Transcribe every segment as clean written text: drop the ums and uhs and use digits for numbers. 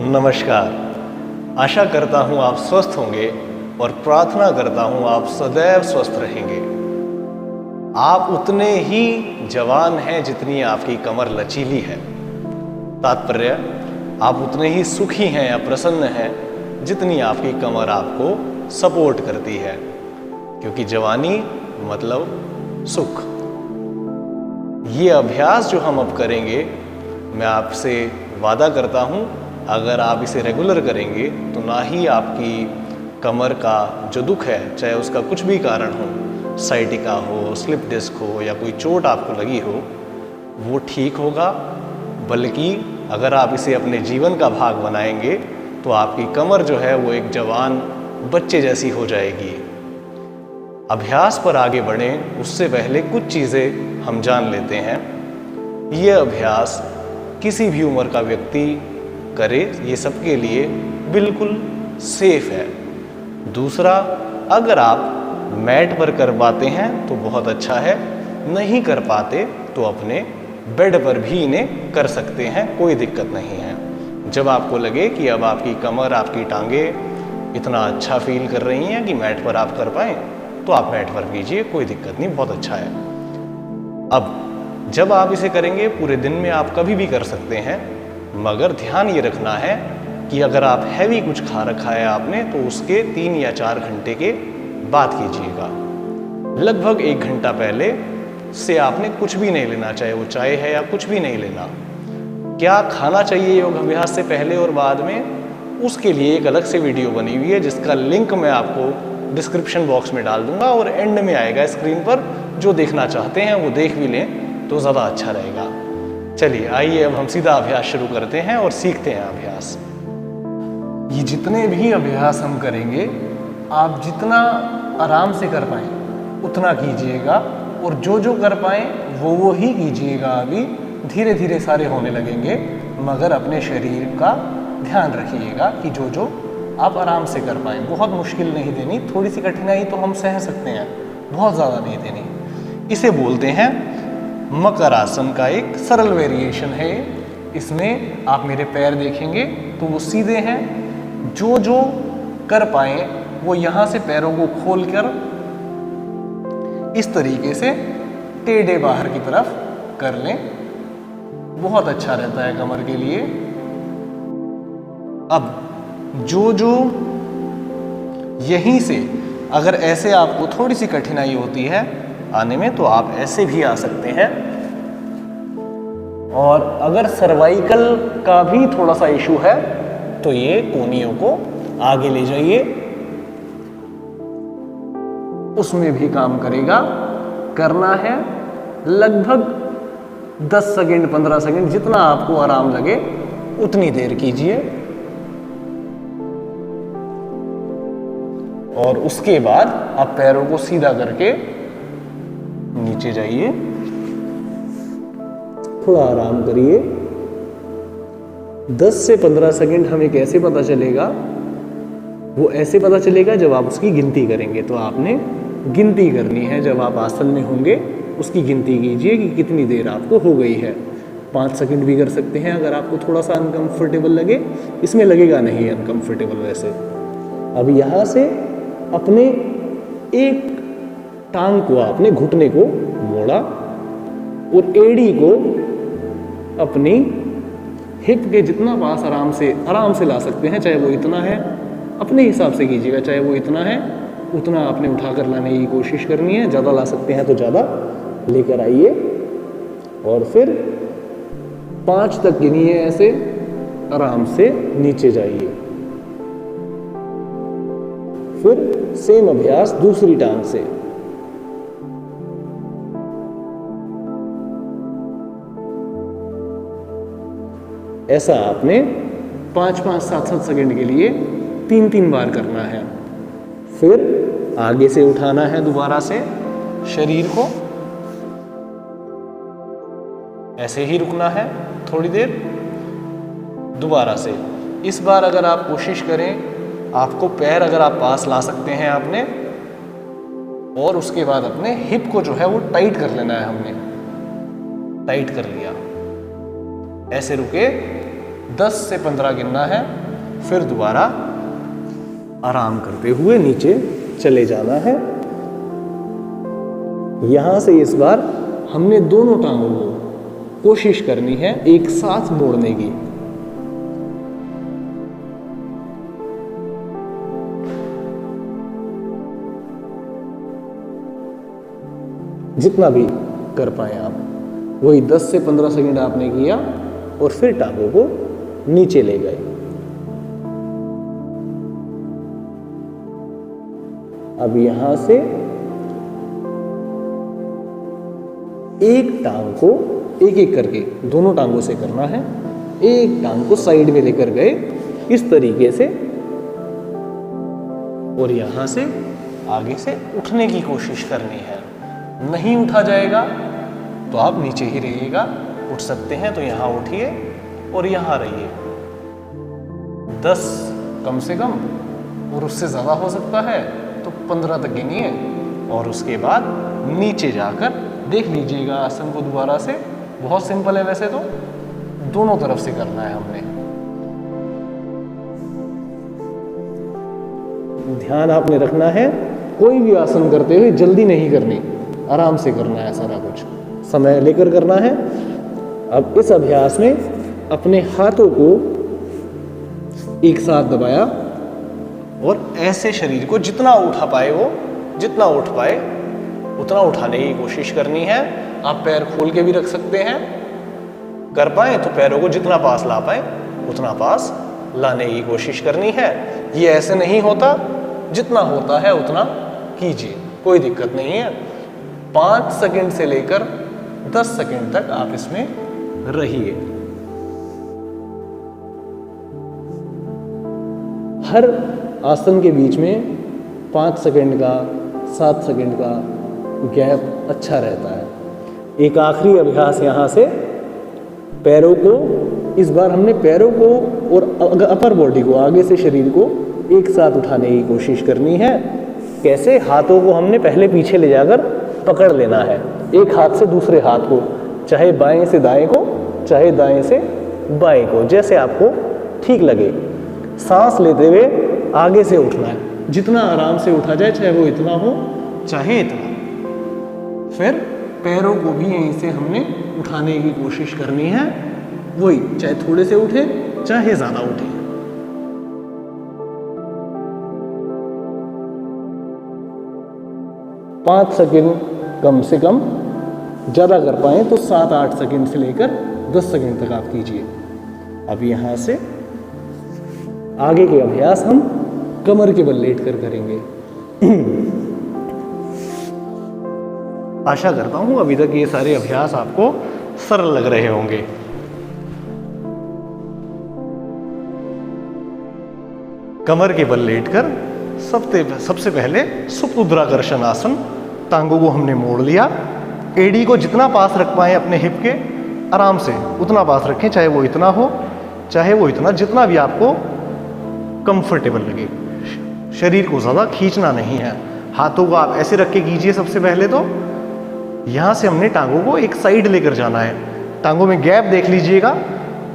नमस्कार। आशा करता हूँ आप स्वस्थ होंगे और प्रार्थना करता हूँ आप सदैव स्वस्थ रहेंगे। आप उतने ही जवान हैं जितनी आपकी कमर लचीली है। तात्पर्य, आप उतने ही सुखी हैं या प्रसन्न हैं जितनी आपकी कमर आपको सपोर्ट करती है, क्योंकि जवानी मतलब सुख। ये अभ्यास जो हम अब करेंगे, मैं आपसे वादा करता हूँ, अगर आप इसे रेगुलर करेंगे तो ना ही आपकी कमर का जो दुख है, चाहे उसका कुछ भी कारण हो, साइटिका हो, स्लिप डिस्क हो या कोई चोट आपको लगी हो, वो ठीक होगा। बल्कि अगर आप इसे अपने जीवन का भाग बनाएंगे तो आपकी कमर जो है वो एक जवान बच्चे जैसी हो जाएगी। अभ्यास पर आगे बढ़ें उससे पहले कुछ चीज़ें हम जान लेते हैं। ये अभ्यास किसी भी उम्र का व्यक्ति करे, ये सबके लिए बिल्कुल सेफ है। दूसरा, अगर आप मैट पर कर पाते हैं तो बहुत अच्छा है, नहीं कर पाते तो अपने बेड पर भी इन्हें कर सकते हैं, कोई दिक्कत नहीं है। जब आपको लगे कि अब आपकी कमर, आपकी टांगें इतना अच्छा फील कर रही हैं कि मैट पर आप कर पाएँ, तो आप मैट पर कीजिए, कोई दिक्कत नहीं, बहुत अच्छा है। अब जब आप इसे करेंगे, पूरे दिन में आप कभी भी कर सकते हैं, मगर ध्यान ये रखना है कि अगर आप हैवी कुछ खा रखा है आपने, तो उसके 3 या 4 घंटे के बाद कीजिएगा। लगभग 1 घंटा पहले से आपने कुछ भी नहीं लेना, चाहे वो चाय है या कुछ भी नहीं लेना। क्या खाना चाहिए योग अभ्यास से पहले और बाद में, उसके लिए एक अलग से वीडियो बनी हुई है, जिसका लिंक मैं आपको डिस्क्रिप्शन बॉक्स में डाल दूंगा और एंड में आएगा स्क्रीन पर। जो देखना चाहते हैं वो देख भी लें तो ज़्यादा अच्छा रहेगा। चलिए आइए अब हम सीधा अभ्यास शुरू करते हैं और सीखते हैं अभ्यास। ये जितने भी अभ्यास हम करेंगे, आप जितना आराम से कर पाएँ उतना कीजिएगा, और जो कर पाएँ वो ही कीजिएगा। अभी धीरे धीरे सारे होने लगेंगे, मगर अपने शरीर का ध्यान रखिएगा कि जो आप आराम से कर पाएँ। बहुत मुश्किल नहीं देनी, थोड़ी सी कठिनाई तो हम सह सकते हैं, बहुत ज़्यादा नहीं देनी। इसे बोलते हैं मकर आसन का एक सरल वेरिएशन है। इसमें आप मेरे पैर देखेंगे तो वो सीधे हैं। जो कर पाए वो यहाँ से पैरों को खोलकर इस तरीके से टेढ़े बाहर की तरफ कर लें, बहुत अच्छा रहता है कमर के लिए। अब जो यहीं से अगर ऐसे आपको थोड़ी सी कठिनाई होती है आने में, तो आप ऐसे भी आ सकते हैं। और अगर सर्वाइकल का भी थोड़ा सा इशू है तो ये कोहनियों को आगे ले जाइए, उसमें भी काम करेगा। करना है लगभग 10 सेकंड 15 सेकंड, जितना आपको आराम लगे उतनी देर कीजिए। और उसके बाद आप पैरों को सीधा करके नीचे जाइए, थोड़ा आराम करिए। 10 से 15 सेकंड हमें कैसे पता चलेगा? वो ऐसे पता चलेगा जब आप उसकी गिनती करेंगे। तो आपने गिनती करनी है, जब आप आसन में होंगे उसकी गिनती कीजिए कि कितनी देर आपको हो गई है। 5 सेकंड भी कर सकते हैं अगर आपको थोड़ा सा अनकंफर्टेबल लगे। इसमें लगेगा नहीं अनकंफर्टेबल वैसे। अब यहाँ से अपने एक टांग को, आपने घुटने को मोड़ा और एड़ी को अपनी हिप के जितना पास आराम से ला सकते हैं। चाहे वो इतना है, अपने हिसाब से कीजिएगा, चाहे वो इतना है उतना आपने उठाकर लाने की कोशिश करनी है। ज़्यादा ला सकते हैं तो ज़्यादा लेकर आइए, और फिर 5 तक गिनिए, ऐसे आराम से नीचे जाइए। फिर सेम अभ्यास दूसरी टांग से। ऐसा आपने 5-5, 7-7 सेकंड के लिए 3-3 बार करना है। फिर आगे से उठाना है दोबारा से शरीर को, ऐसे ही रुकना है थोड़ी देर। दोबारा से इस बार अगर आप कोशिश करें, आपको पैर अगर आप पास ला सकते हैं आपने, और उसके बाद अपने हिप को जो है वो टाइट कर लेना है। हमने टाइट कर लिया, ऐसे रुके, 10 से 15 गिनना है, फिर दोबारा आराम करते हुए नीचे चले जाना है। यहां से इस बार हमने दोनों टांगों को कोशिश करनी है एक साथ मोड़ने की। जितना भी कर पाए आप, वही 10 से 15 सेकंड आपने किया और फिर टांगों को नीचे ले गए। अब यहां से एक टांग को एक एक करके दोनों टांगों से करना है। एक टांग को साइड में लेकर गए इस तरीके से, और यहां से आगे से उठने की कोशिश करनी है। नहीं उठा जाएगा तो आप नीचे ही रहिएगा। उठ सकते हैं तो यहां उठिए और यहां रहिए। 10 कम से कम, और उससे ज़्यादा हो सकता है तो 15 तक गिनिए, और उसके बाद नीचे जाकर देख लीजिएगा आसन को दोबारा से। बहुत सिंपल है वैसे तो, दोनों तरफ से करना है हमने। ध्यान आपने रखना है, कोई भी आसन करते हुए जल्दी नहीं करनी, आराम से करना है, सारा कुछ समय लेकर करना है। अब इस अभ्यास में अपने हाथों को एक साथ दबाया और ऐसे शरीर को जितना उठा पाए, वो जितना उठ पाए उतना उठाने की कोशिश करनी है। आप पैर खोल के भी रख सकते हैं, कर पाए तो पैरों को जितना पास ला पाए उतना पास लाने की कोशिश करनी है। ये ऐसे नहीं होता, जितना होता है उतना कीजिए, कोई दिक्कत नहीं है। 5 सेकंड से लेकर 10 सेकंड तक आप इसमें रहिए। हर आसन के बीच में 5 सेकंड का, 7 सेकंड का गैप अच्छा रहता है। एक आखिरी अभ्यास यहां से, पैरों को, इस बार हमने पैरों को और अपर बॉडी को, आगे से शरीर को एक साथ उठाने की कोशिश करनी है। कैसे? हाथों को हमने पहले पीछे ले जाकर पकड़ लेना है, एक हाथ से दूसरे हाथ को, चाहे बाएं से दाएं को, चाहे दाएं से बाएं को, जैसे आपको ठीक लगे। सांस लेते हुए आगे से उठना है, जितना आराम से उठा जाए, चाहे वो इतना हो चाहे इतना। फिर पैरों को भी यहीं से हमने उठाने की कोशिश करनी है, वही चाहे थोड़े से उठे चाहे ज्यादा उठे। पाँच सेकंड कम से कम, ज़्यादा कर पाएँ तो 7-8 सेकंड से लेकर 10 सेकंड तक आप कीजिए। अब यहाँ से आगे के अभ्यास हम कमर के बल लेट कर करेंगे। आशा करता हूं अभी तक ये सारे अभ्यास आपको सरल लग रहे होंगे। कमर के बल लेटकर सबसे पहले सुप्तुद्राकर्षण आसन। टांगों को हमने मोड़ लिया, एड़ी को जितना पास रख पाए अपने हिप के, आराम से उतना पास रखें, चाहे वो इतना हो चाहे वो इतना, जितना भी आपको कंफर्टेबल लगे। शरीर को ज़्यादा खींचना नहीं है। हाथों को आप ऐसे रख के कीजिए। सबसे पहले तो यहाँ से हमने टांगों को एक साइड लेकर जाना है। टांगों में गैप देख लीजिएगा,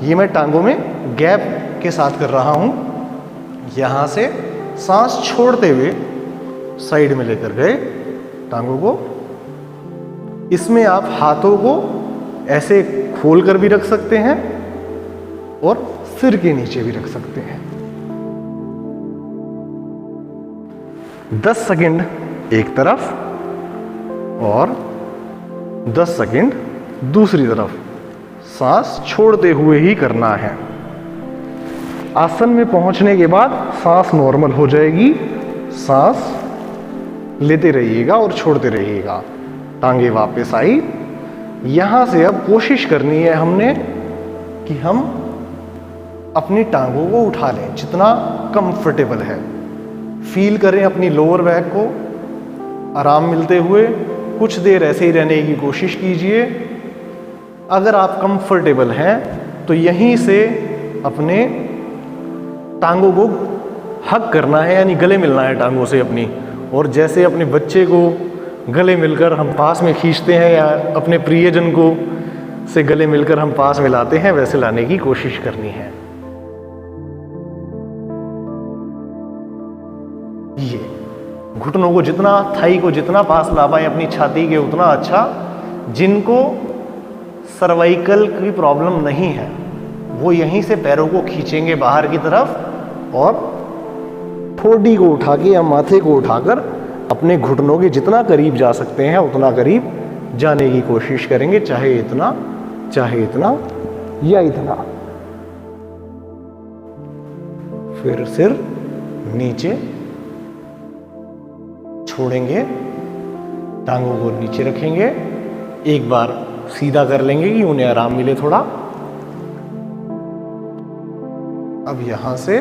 ये मैं टांगों में गैप के साथ कर रहा हूँ। यहाँ से सांस छोड़ते हुए साइड में लेकर गए टांगों को। इसमें आप हाथों को ऐसे खोल कर भी रख सकते हैं और सिर के नीचे भी रख सकते हैं। 10 सेकंड एक तरफ और 10 सेकंड दूसरी तरफ, सांस छोड़ते हुए ही करना है। आसन में पहुंचने के बाद सांस नॉर्मल हो जाएगी। सांस लेते रहिएगा और छोड़ते रहिएगा। टांगे वापस आई। यहां से अब कोशिश करनी है हमने कि हम अपनी टांगों को उठा लें जितना कंफर्टेबल है। फील करें अपनी लोअर बैक को आराम मिलते हुए। कुछ देर ऐसे ही रहने की कोशिश कीजिए। अगर आप कंफर्टेबल हैं तो यहीं से अपने टांगों को हग करना है, यानी गले मिलना है टांगों से अपनी। और जैसे अपने बच्चे को गले मिलकर हम पास में खींचते हैं या अपने प्रियजन को से गले मिलकर हम पास में लाते हैं, वैसे लाने की कोशिश करनी है। ये घुटनों को जितना, थाई को जितना पास ला पाए अपनी छाती के उतना अच्छा। जिनको सर्वाइकल की प्रॉब्लम नहीं है वो यहीं से पैरों को खींचेंगे बाहर की तरफ और ठोडी को उठा के या माथे को उठाकर अपने घुटनों के जितना करीब जा सकते हैं उतना करीब जाने की कोशिश करेंगे, चाहे इतना या इतना। फिर सिर नीचे छोड़ेंगे, टांगों को नीचे रखेंगे, एक बार सीधा कर लेंगे कि उन्हें आराम मिले थोड़ा। अब यहां से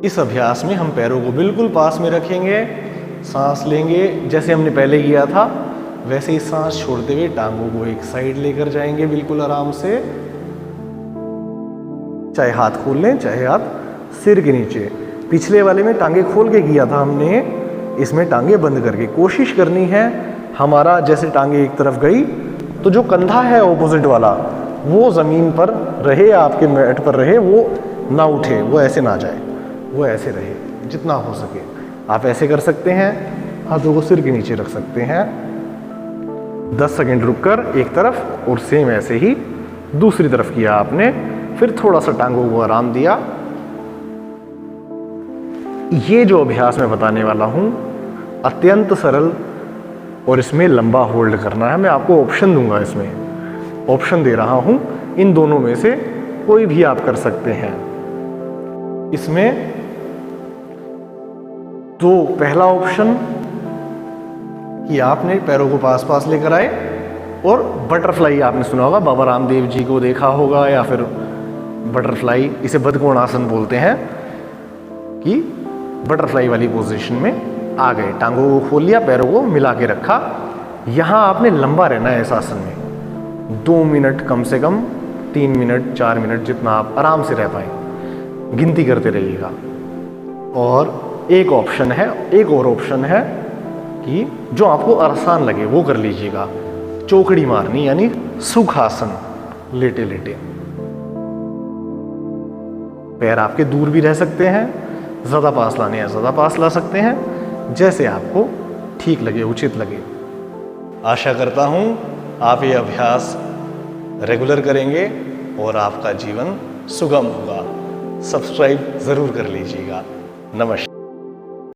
इस अभ्यास में हम पैरों को बिल्कुल पास में रखेंगे, सांस लेंगे जैसे हमने पहले किया था वैसे ही सांस छोड़ते हुए टांगों को एक साइड लेकर जाएंगे बिल्कुल आराम से। चाहे हाथ खोल लें चाहे हाथ सिर के नीचे। पिछले वाले में टांगे खोल के किया था हमने, इसमें टांगे बंद करके कोशिश करनी है। हमारा जैसे टांगे एक तरफ गई तो जो कंधा है ऑपोजिट वाला वो ज़मीन पर रहे, आपके मैट पर रहे, वो ना उठे, वो ऐसे ना जाए, वो ऐसे रहे जितना हो सके। आप ऐसे कर सकते हैं, हाथों को सिर के नीचे रख सकते हैं। 10 सेकंड रुककर एक तरफ और सेम ऐसे ही दूसरी तरफ किया आपने। फिर थोड़ा सा टांगों को आराम दिया। ये जो अभ्यास मैं बताने वाला हूं अत्यंत सरल और इसमें लंबा होल्ड करना है। मैं आपको ऑप्शन दूंगा, इसमें ऑप्शन दे रहा हूं, इन दोनों में से कोई भी आप कर सकते हैं। इसमें तो पहला ऑप्शन कि आपने पैरों को पास पास लेकर आए और बटरफ्लाई आपने सुना होगा, बाबा रामदेव जी को देखा होगा, या फिर बटरफ्लाई, इसे बदकोणासन बोलते हैं, कि बटरफ्लाई वाली पोजीशन में आ गए, टांगों को खोल लिया, पैरों को मिला के रखा। यहां आपने लंबा रहना है इस आसन में 2 मिनट कम से कम, 3 मिनट 4 मिनट जितना आप आराम से रह पाए, गिनती करते रहिएगा। और एक ऑप्शन है, एक और ऑप्शन है कि जो आपको आसान लगे वो कर लीजिएगा, चौकड़ी मारनी यानी सुखासन, लेटे लेटे। पैर आपके दूर भी रह सकते हैं, ज़्यादा पास लाने हैं ज़्यादा पास ला सकते हैं, जैसे आपको ठीक लगे, उचित लगे। आशा करता हूँ आप ये अभ्यास रेगुलर करेंगे और आपका जीवन सुगम होगा। सब्सक्राइब ज़रूर कर लीजिएगा। नमस्कार।